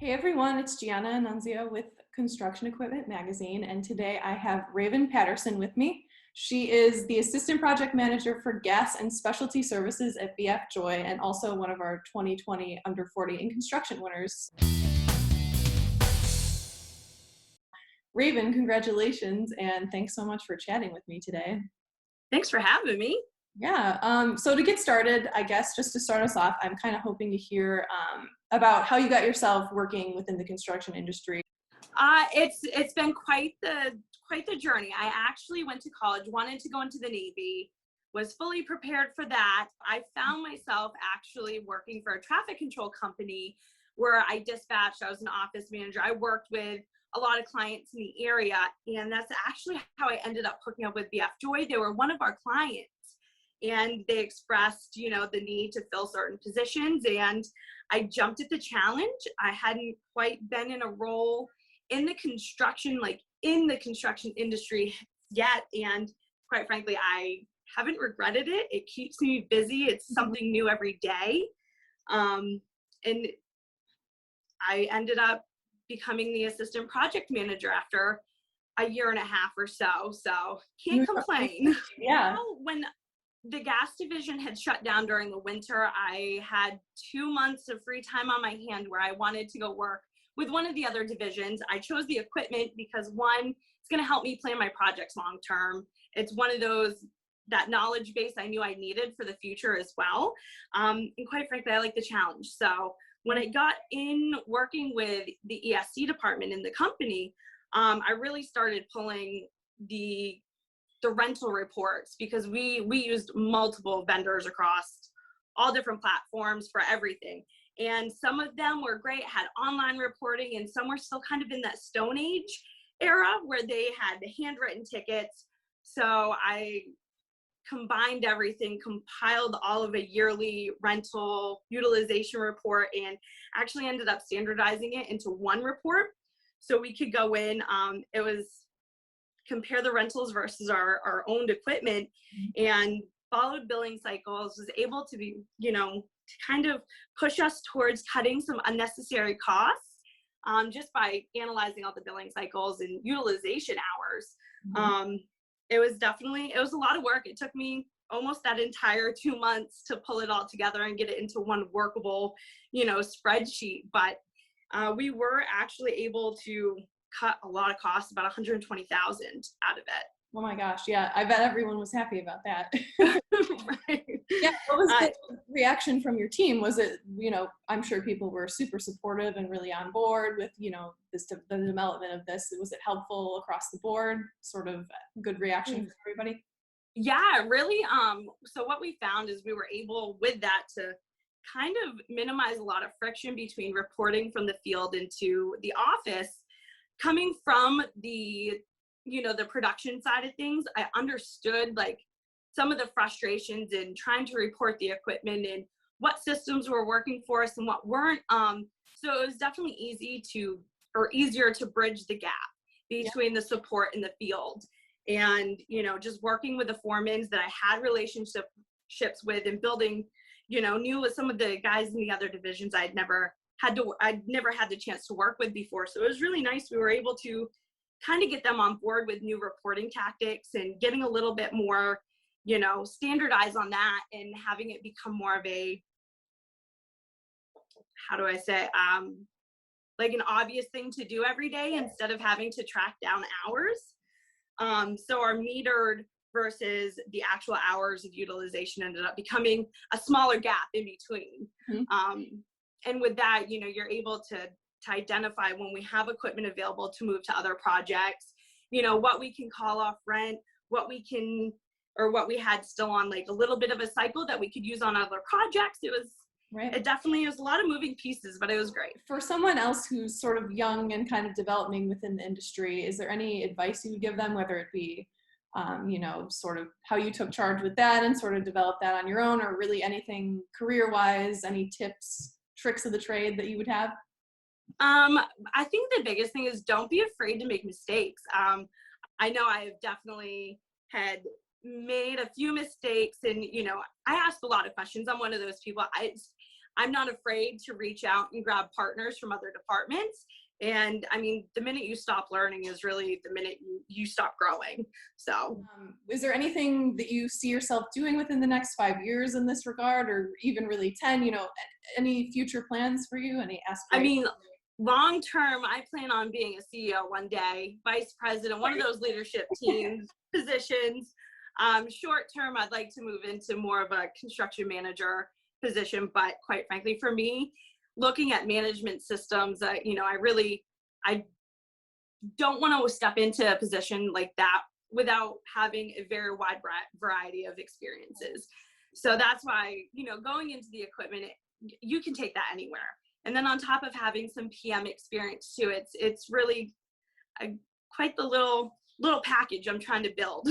Hey everyone, it's Gianna Annunzio with Construction Equipment Magazine, and today I have Raven Patterson with me. She is the Assistant Project Manager for Gas and Specialty Services at BF Joy, and also one of our 2020 Under 40 in Construction winners. Raven, congratulations, and thanks so much for chatting with me today. Thanks for having me. Yeah, so to get started, I guess just to start us off, I'm kind of hoping to hear about how you got yourself working within the construction industry. It's been quite the journey. I actually went to college, wanted to go into the Navy, was fully prepared for that. I found myself actually working for a traffic control company where I dispatched. I was an office manager. I worked with a lot of clients in the area, and that's actually how I ended up hooking up with BF Joy. They were one of our clients, and they expressed, the need to fill certain positions, and I jumped at the challenge. I hadn't quite been in a role in the construction, industry yet. And quite frankly, I haven't regretted it. It keeps me busy. It's something new every day. And I ended up becoming the assistant project manager after a year and a half or so. So can't complain. Yeah. When the gas division had shut down during the winter, I had 2 months of free time on my hand where I wanted to go work with one of the other divisions. I chose the equipment because, one, it's going to help me plan my projects long term. It's one of those, that knowledge base I knew I needed for the future as well. And quite frankly, I like the challenge. So when I got in working with the ESC department in the company, I really started pulling the rental reports, because we used multiple vendors across all different platforms for everything. And some of them were great, had online reporting, and some were still kind of in that Stone Age era where they had handwritten tickets. So I combined everything, compiled all of a yearly rental utilization report, and actually ended up standardizing it into one report so we could go in. It was compare the rentals versus our owned equipment, and followed billing cycles, was able to be, to kind of push us towards cutting some unnecessary costs, just by analyzing all the billing cycles and utilization hours. It was a lot of work. It took me almost that entire 2 months to pull it all together and get it into one workable, spreadsheet. But we were actually able to cut a lot of costs, about 120,000 out of it. Oh my gosh, yeah, I bet everyone was happy about that. Right. Yeah, what was the reaction from your team? Was it, I'm sure people were super supportive and really on board with, the development of this. Was it helpful across the board? Sort of good reaction from everybody? Yeah, really. So what we found is we were able with that to kind of minimize a lot of friction between reporting from the field into the office. Coming from the production side of things, I understood some of the frustrations in trying to report the equipment and what systems were working for us and what weren't. So it was definitely easier to bridge the gap between the support in the field, and just working with the foremans that I had relationships with, and building, knew with some of the guys in the other divisions I'd never had the chance to work with before. So it was really nice. We were able to kind of get them on board with new reporting tactics and getting a little bit more, standardized on that, and having it become more of a, how do I say, like an obvious thing to do every day instead of having to track down hours. So our metered versus the actual hours of utilization ended up becoming a smaller gap in between. And with that, you're able to identify when we have equipment available to move to other projects, what we can call off rent, what we had still on a little bit of a cycle that we could use on other projects. It definitely was a lot of moving pieces, but it was great. For someone else who's sort of young and kind of developing within the industry, is there any advice you would give them, whether it be, sort of how you took charge with that and sort of developed that on your own, or really anything career-wise, any tips, tricks of the trade that you would have? I think the biggest thing is don't be afraid to make mistakes. I know I have definitely had made a few mistakes, and I ask a lot of questions. I'm one of those people. I'm not afraid to reach out and grab partners from other departments. And I mean, the minute you stop learning is really the minute you stop growing. So Is there anything that you see yourself doing within the next 5 years in this regard, or even really 10, any future plans for you, any I aspirations? mean, long term, I plan on being a CEO one day, vice president, one of those leadership teams positions. Short term, I'd like to move into more of a construction manager position, but quite frankly, for me, looking at management systems, I don't want to step into a position like that without having a very wide variety of experiences. So that's why, going into the equipment, you can take that anywhere. And then on top of having some PM experience too, it's really quite the little package I'm trying to build.